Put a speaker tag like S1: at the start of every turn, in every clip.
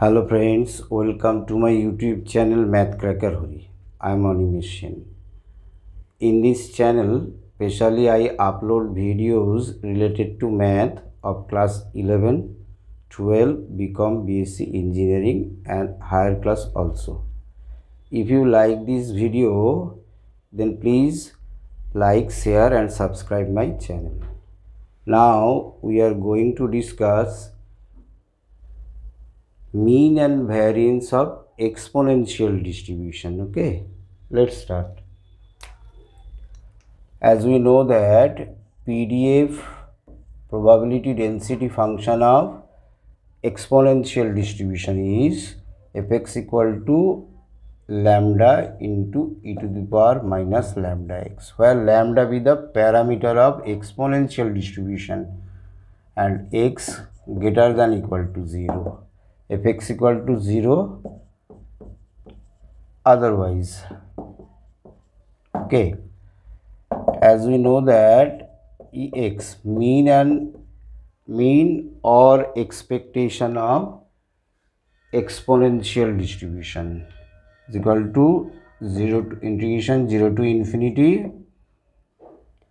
S1: Hello friends, welcome to my YouTube channel Math Cracker Hori. I am animation. In this channel, specially I upload videos related to math of class 11, 12, BCom, BSc Engineering and higher class also. If you like this video, then please like, share and subscribe my channel. Now we are going to discuss mean and variance of exponential distribution. Okay, let's start. As we know that PDF probability density function of exponential distribution is fx equal to lambda into e to the power minus lambda x, where lambda be the parameter of exponential distribution and x greater than equal to 0. Fx equal to 0 otherwise. Okay, as we know that ex mean or expectation of exponential distribution is equal to 0 to integration 0 to infinity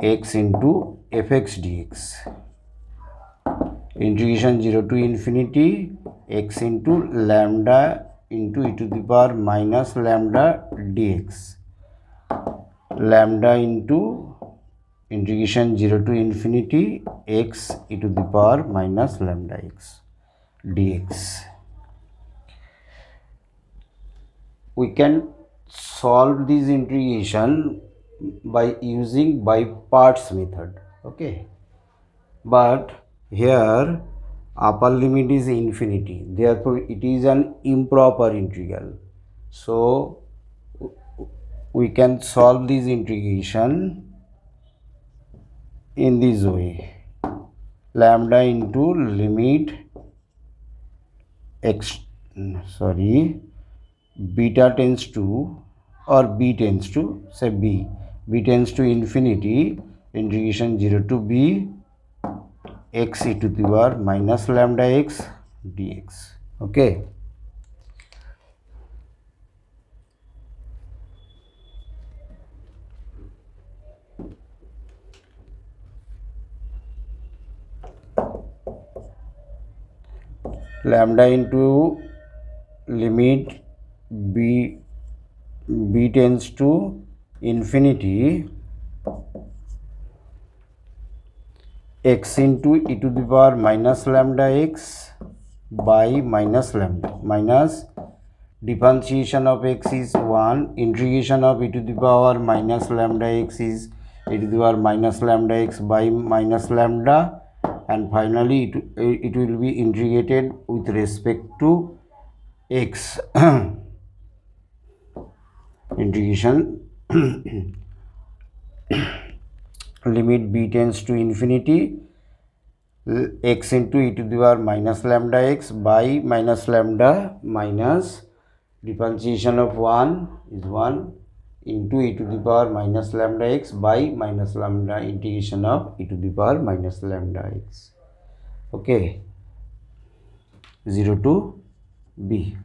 S1: x into fx dx, integration 0 to infinity x into lambda into e to the power minus lambda dx, lambda into integration 0 to infinity x e to the power minus lambda x dx. We can solve this integration by using by parts method. Okay, but here upper limit is infinity, therefore it is an improper integral. So we can solve this integration in this way: lambda into limit beta tends to, or b tends to, say b tends to infinity, integration 0 to b x e to the power minus lambda x dx. Okay, lambda into limit b tends to infinity x into e to the power minus lambda x by minus lambda, minus differentiation of x is 1, integration of e to the power minus lambda x is e to the power minus lambda x by minus lambda, and finally it will be integrated with respect to x. Integration limit b tends to infinity x into e to the power minus lambda x by minus lambda minus differentiation of 1 is 1 into e to the power minus lambda x by minus lambda integration of e to the power minus lambda x. Okay, 0 to b,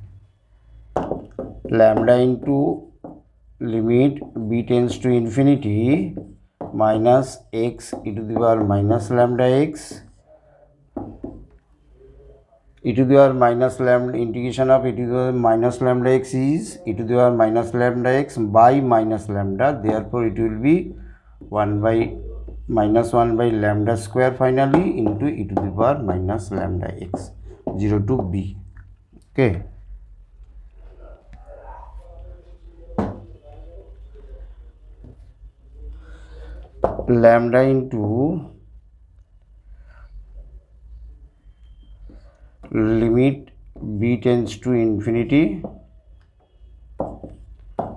S1: lambda into limit b tends to infinity minus x e to the power minus lambda x, e to the power minus lambda, integration of e to the power minus lambda x is e to the power minus lambda x by minus lambda, therefore it will be 1 by minus 1 by lambda square finally into e to the power minus lambda x, 0 to b. Okay, lambda into limit b tends to infinity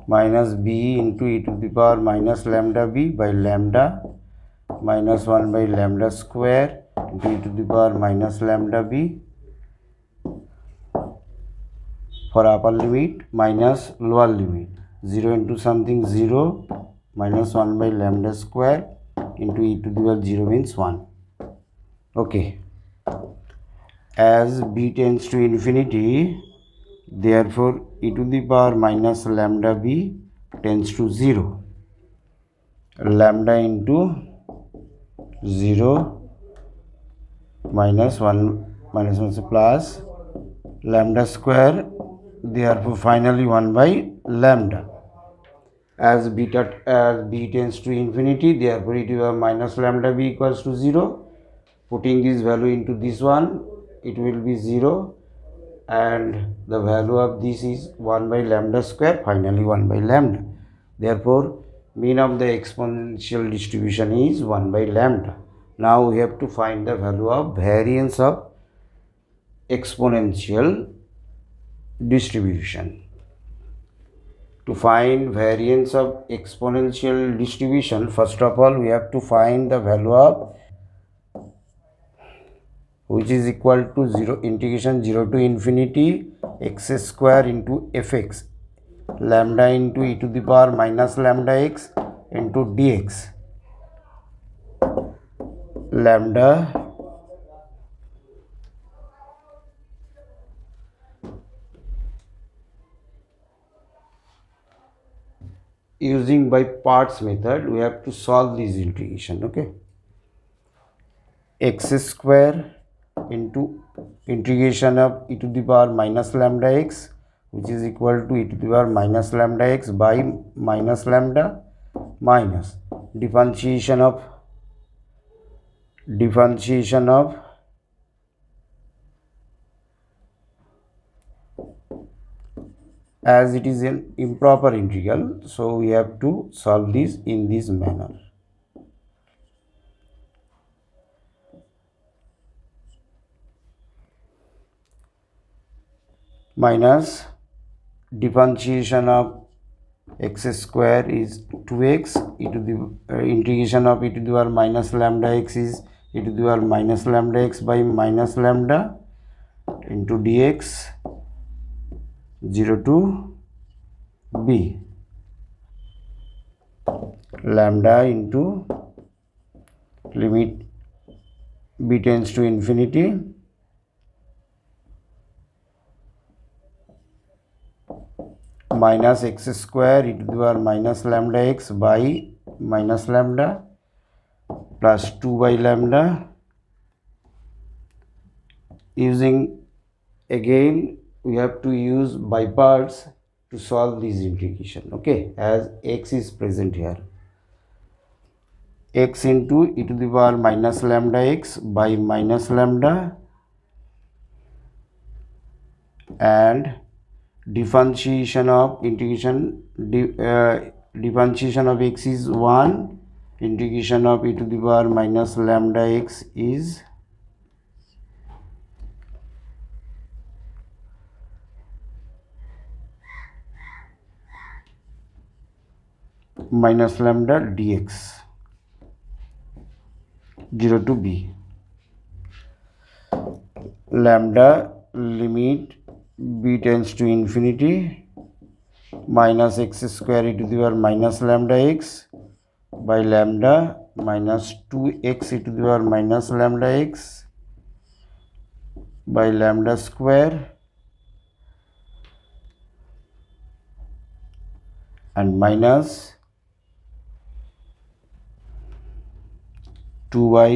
S1: minus b into e to the power minus lambda b by lambda minus 1 by lambda square into e to the power minus lambda b for upper limit minus lower limit, 0 into something 0 minus 1 by lambda square into e to the power 0 means 1. Okay, as b tends to infinity Therefore, e to the power minus lambda b tends to 0. Lambda into 0 minus 1 minus 1 plus lambda square. Therefore, finally 1 by lambda. As b tends to infinity, therefore e to the power minus lambda b equals to 0. Putting this value into this one, it will be 0, and the value of this is 1 by lambda square, finally 1 by lambda. Therefore, mean of the exponential distribution is 1 by lambda. Now we have to find the value of variance of exponential distribution. To find variance of exponential distribution, first of all we have to find the value of, which is equal to 0 integration 0 to infinity x square into fx lambda into e to the power minus lambda x into dx lambda using by parts method. We have to solve this integration. Okay, x square into integration of e to the power minus lambda x, which is equal to e to the power minus lambda x by minus lambda minus differentiation of as it is an improper integral, so we have to solve this in this manner. Minus differentiation of x square is 2x, e to the integration of e to the power minus lambda x is e to the power minus lambda x by minus lambda into dx 0 to b lambda into limit b tends to infinity minus x square e to the power minus lambda x by minus lambda plus 2 by lambda. Using again we have to use by parts to solve this integration. Okay, as x is present here, x into e to the power minus lambda x by minus lambda and differentiation of differentiation of x is 1, integration of e to the power minus lambda x is minus lambda dx 0 to b lambda limit b tends to infinity minus x square e to the power minus lambda x by lambda minus 2x e to the power minus lambda x by lambda square and minus 2 by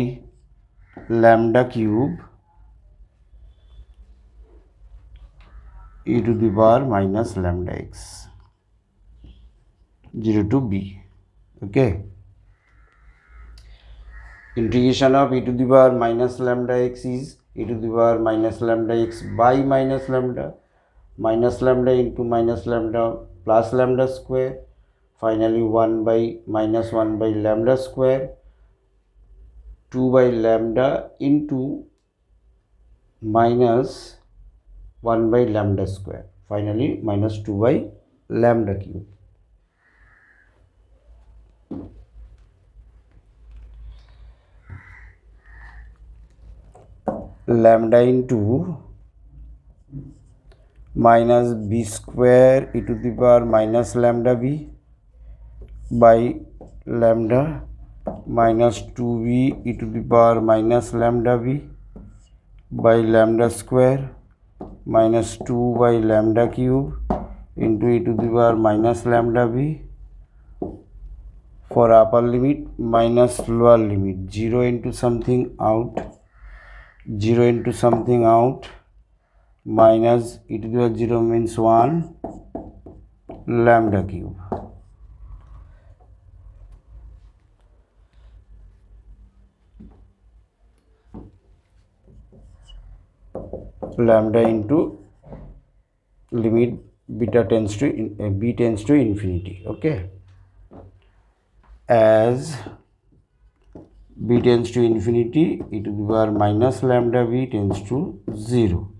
S1: lambda cube e to the power minus lambda x 0 to b. Okay, integration of e to the power minus lambda x is e to the power minus lambda x by minus lambda into minus lambda plus lambda square, finally 1 by minus 1 by lambda square, 2 by lambda into minus 1 by lambda square, finally minus 2 by lambda cube. Lambda into minus b square e to the power minus lambda b by lambda minus 2b e to the power minus lambda b by lambda square minus 2 by lambda cube into e to the power minus lambda b. For upper limit minus lower limit, 0 into something out, 0 into something out, minus e to the power 0 means 1 lambda cube. Lambda into limit beta tends to b tends to infinity. Okay, as b tends to infinity, e to the power minus lambda b tends to 0.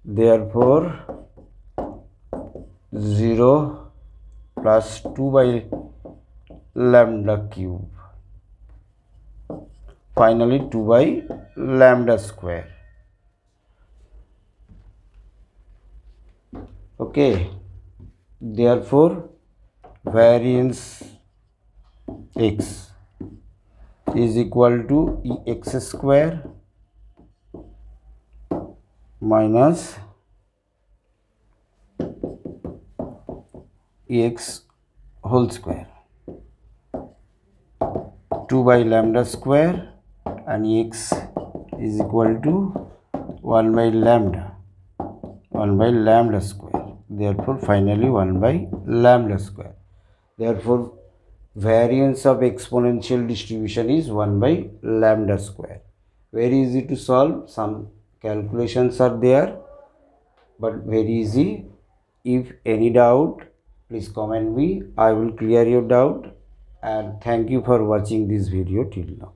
S1: Therefore 0 plus 2 by lambda cube, finally 2 by lambda square. Okay, therefore variance x is equal to ex square minus ex whole square, 2 by lambda square, and x is equal to 1 by lambda square. Therefore finally 1 by lambda square. Therefore variance of exponential distribution is 1 by lambda square. Very easy to solve. Some calculations are there, but very easy. If any doubt, please comment me. I will clear your doubt, and thank you for watching this video till now.